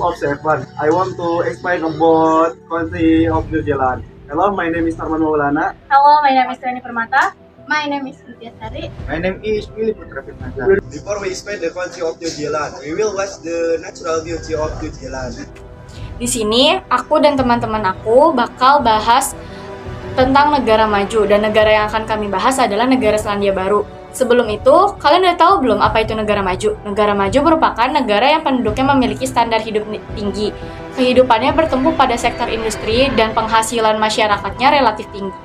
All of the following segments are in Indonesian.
of Seven. I want to explain about country of New Zealand. Hello, my name is Arman Maulana. Halo, my name is Rani Permata. My name is Vidya Sari. My name is Philip Putra Firmansyah. Before we explain the country of New Zealand, we will watch the natural beauty of New Zealand. Di sini, aku dan teman-teman aku bakal bahas tentang negara maju, dan negara yang akan kami bahas adalah negara Selandia Baru. Sebelum itu, kalian udah tahu belum apa itu negara maju? Negara maju merupakan negara yang penduduknya memiliki standar hidup tinggi. Kehidupannya bertumbuh pada sektor industri dan penghasilan masyarakatnya relatif tinggi.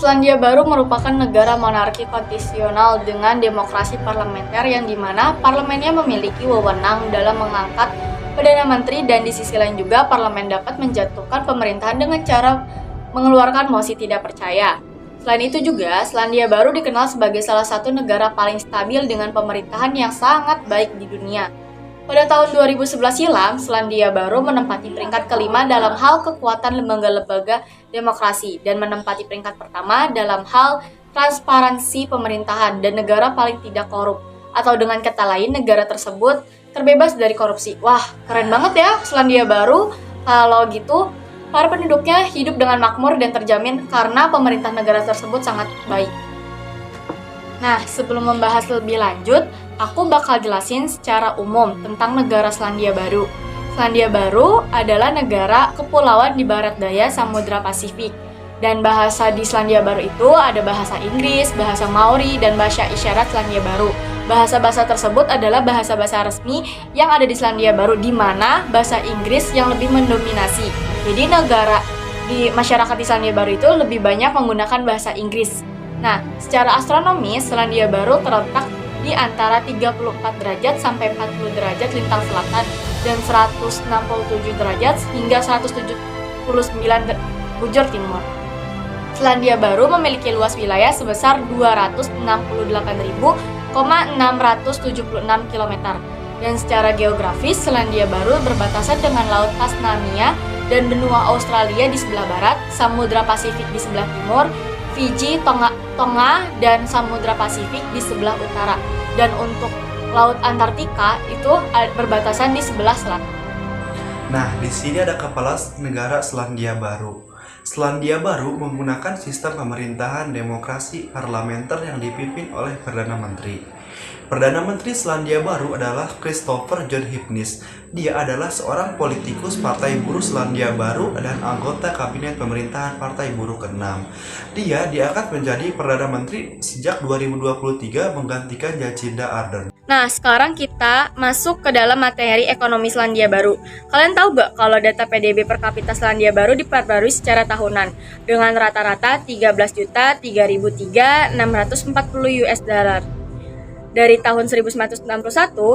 Selandia Baru merupakan negara monarki konstitusional dengan demokrasi parlementer yang dimana parlemennya memiliki wewenang dalam mengangkat Perdana Menteri, dan di sisi lain juga parlemen dapat menjatuhkan pemerintahan dengan cara mengeluarkan mosi tidak percaya. Selain itu juga, Selandia Baru dikenal sebagai salah satu negara paling stabil dengan pemerintahan yang sangat baik di dunia. Pada tahun 2011 silam, Selandia Baru menempati peringkat kelima dalam hal kekuatan lembaga-lembaga demokrasi dan menempati peringkat pertama dalam hal transparansi pemerintahan dan negara paling tidak korup. Atau dengan kata lain, negara tersebut terbebas dari korupsi. Wah, keren banget ya Selandia Baru. Kalau gitu, para penduduknya hidup dengan makmur dan terjamin karena pemerintah negara tersebut sangat baik. Nah, sebelum membahas lebih lanjut, aku bakal jelasin secara umum tentang negara Selandia Baru. Selandia Baru adalah negara kepulauan di barat daya Samudra Pasifik. Dan bahasa di Selandia Baru itu ada bahasa Inggris, bahasa Maori, dan bahasa isyarat Selandia Baru. Bahasa-bahasa tersebut adalah bahasa-bahasa resmi yang ada di Selandia Baru, di mana bahasa Inggris yang lebih mendominasi. Jadi masyarakat di Selandia Baru itu lebih banyak menggunakan bahasa Inggris. Nah, secara astronomis, Selandia Baru terletak di antara 34 derajat sampai 40 derajat lintang selatan dan 167 derajat hingga 179 bujur timur. Selandia Baru memiliki luas wilayah sebesar 268.676 km. Dan secara geografis, Selandia Baru berbatasan dengan Laut Tasmania dan benua Australia di sebelah barat, Samudra Pasifik di sebelah timur, Fiji, Tonga, dan Samudra Pasifik di sebelah utara. Dan untuk Laut Antartika itu berbatasan di sebelah selatan. Nah, di sini ada kepala negara Selandia Baru. Selandia Baru menggunakan sistem pemerintahan demokrasi parlementer yang dipimpin oleh Perdana Menteri. Perdana Menteri Selandia Baru adalah Christopher John Hipnis. Dia adalah seorang politikus Partai Buruh Selandia Baru dan anggota Kabinet Pemerintahan Partai Buruh ke-6. Dia diangkat menjadi Perdana Menteri sejak 2023 menggantikan Jacinda Ardern. Nah, sekarang kita masuk ke dalam materi ekonomi Selandia Baru. Kalian tahu gak kalau data PDB per kapita Selandia Baru diperbarui secara tahunan dengan rata-rata 13.303.640 US dollar. Dari tahun 1991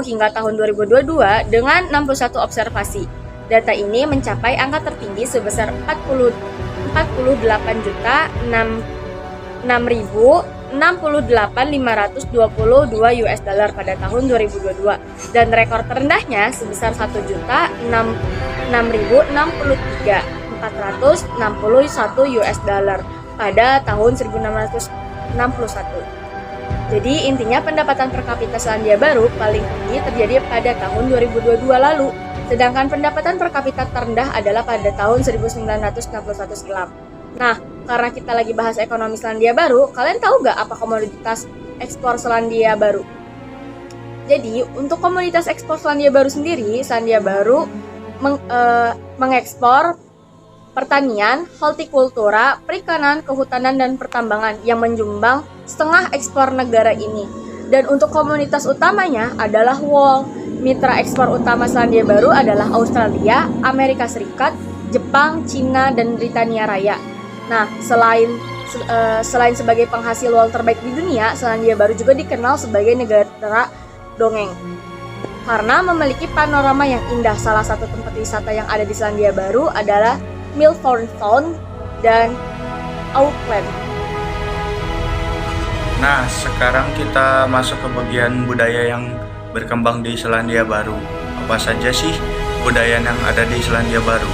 hingga tahun 2022 dengan 61 observasi. Data ini mencapai angka tertinggi sebesar 48.522 US dollar pada tahun 2022 dan rekor terendahnya sebesar 1.006.461 US dollar pada tahun 1961. Jadi intinya pendapatan per kapita Selandia Baru paling tinggi terjadi pada tahun 2022 lalu, sedangkan pendapatan per kapita terendah adalah pada tahun 1961 silam. Nah, karena kita lagi bahas ekonomi Selandia Baru, kalian tahu gak apa komoditas ekspor Selandia Baru? Jadi, untuk komoditas ekspor Selandia Baru sendiri, Selandia Baru mengekspor pertanian, hortikultura, perikanan, kehutanan, dan pertambangan yang menyumbang setengah ekspor negara ini. Dan untuk komoditas utamanya adalah wool. Mitra ekspor utama Selandia Baru adalah Australia, Amerika Serikat, Jepang, Cina, dan Britania Raya. Nah, selain sebagai penghasil wool terbaik di dunia, Selandia Baru juga dikenal sebagai negara dongeng karena memiliki panorama yang indah. Salah satu tempat wisata yang ada di Selandia Baru adalah Milford Sound dan Auckland. Nah, sekarang kita masuk ke bagian budaya yang berkembang di Selandia Baru. Apa saja sih budaya yang ada di Selandia Baru?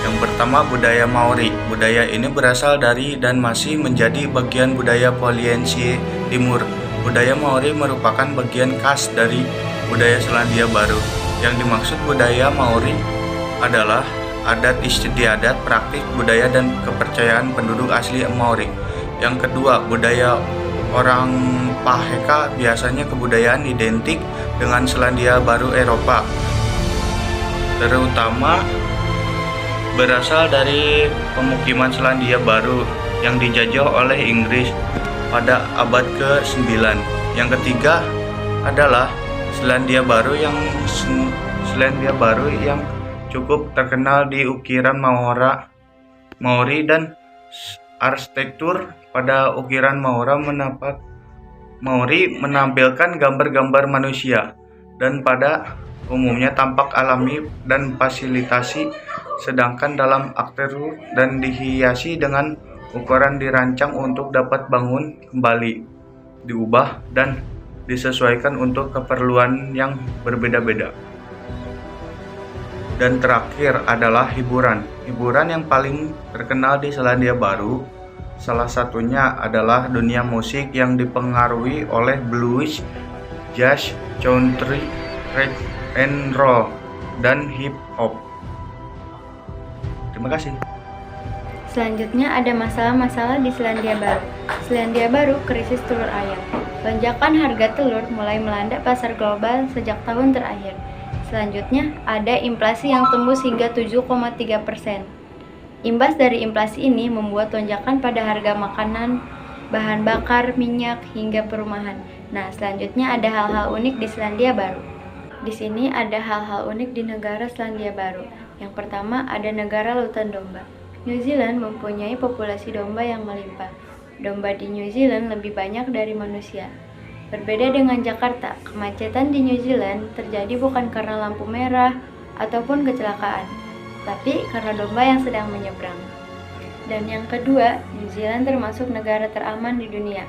Yang pertama, budaya Maori. Budaya ini berasal dari dan masih menjadi bagian budaya Polinesia Timur. Budaya Maori merupakan bagian khas dari budaya Selandia Baru, Yang dimaksud budaya Maori adalah adat istiadat, praktik, budaya, dan kepercayaan penduduk asli Maori. Yang kedua, budaya orang Paheka biasanya kebudayaan identik dengan Selandia Baru Eropa, terutama berasal dari pemukiman Selandia Baru yang dijajah oleh Inggris pada abad ke-9. Yang ketiga adalah Selandia Baru yang cukup terkenal di ukiran Maori dan arsitektur. Pada ukiran Maori menampilkan gambar-gambar manusia dan pada umumnya tampak alami dan fasilitasi, sedangkan dalam arsitektur dan dihiasi dengan ukuran dirancang untuk dapat bangun kembali, diubah dan disesuaikan untuk keperluan yang berbeda-beda. Dan terakhir adalah hiburan. Hiburan yang paling terkenal di Selandia Baru salah satunya adalah dunia musik yang dipengaruhi oleh blues, jazz, country, rock and roll, dan hip hop. Terima kasih. Selanjutnya ada masalah-masalah di Selandia Baru. Selandia Baru krisis telur ayam. Lonjakan harga telur mulai melanda pasar global sejak tahun terakhir. Selanjutnya ada inflasi yang tembus hingga 7,3%. Imbas dari inflasi ini membuat lonjakan pada harga makanan, bahan bakar, minyak, hingga perumahan. Nah, selanjutnya ada hal-hal unik di Selandia Baru. Di sini ada hal-hal unik di negara Selandia Baru. Yang pertama ada negara lautan domba. New Zealand mempunyai populasi domba yang melimpah. Domba di New Zealand lebih banyak dari manusia. Berbeda dengan Jakarta, kemacetan di New Zealand terjadi bukan karena lampu merah ataupun kecelakaan, tapi karena domba yang sedang menyeberang. Dan yang kedua, New Zealand termasuk negara teraman di dunia.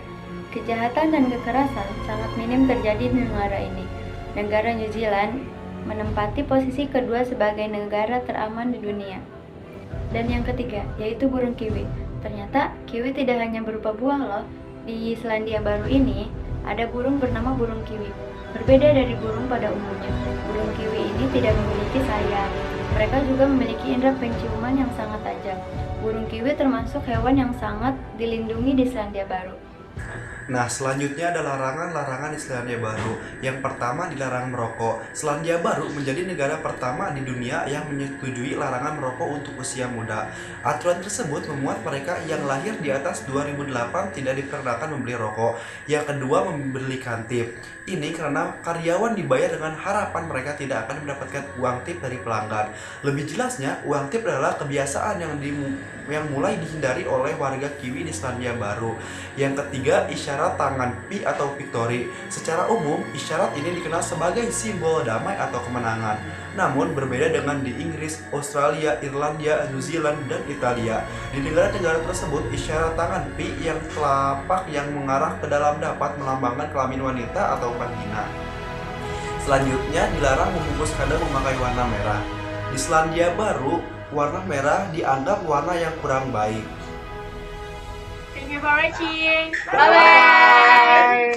Kejahatan dan kekerasan sangat minim terjadi di negara ini. Negara New Zealand menempati posisi kedua sebagai negara teraman di dunia. Dan yang ketiga, yaitu burung kiwi. Ternyata kiwi tidak hanya berupa buah loh. Di Selandia Baru ini ada burung bernama burung kiwi. Berbeda dari burung pada umumnya, burung kiwi ini tidak memiliki sayap. Mereka juga memiliki indera penciuman yang sangat tajam. Burung kiwi termasuk hewan yang sangat dilindungi di Selandia Baru. Nah, selanjutnya ada larangan-larangan di Selandia Baru. Yang pertama, dilarang merokok. Selandia Baru menjadi negara pertama di dunia yang menyetujui larangan merokok untuk usia muda. Aturan tersebut memuat mereka yang lahir di atas 2008 tidak diperkenankan membeli rokok. Yang kedua, membeli tip. Ini karena karyawan dibayar dengan harapan mereka tidak akan mendapatkan uang tip dari pelanggan. Lebih jelasnya, uang tip adalah kebiasaan yang mulai dihindari oleh warga Kiwi di Selandia Baru. Yang ketiga, isyarat tangan Pi atau victory. Secara umum, isyarat ini dikenal sebagai simbol damai atau kemenangan. Namun berbeda dengan di Inggris, Australia, Irlandia, New Zealand, dan Italia. Di negara-negara tersebut, isyarat tangan Pi yang telapak yang mengarah ke dalam dapat melambangkan kelamin wanita atau vagina. Selanjutnya, dilarang membungkus kandang memakai warna merah. Di Selandia Baru, warna merah dianggap warna yang kurang baik. Thank you for watching. Bye-bye.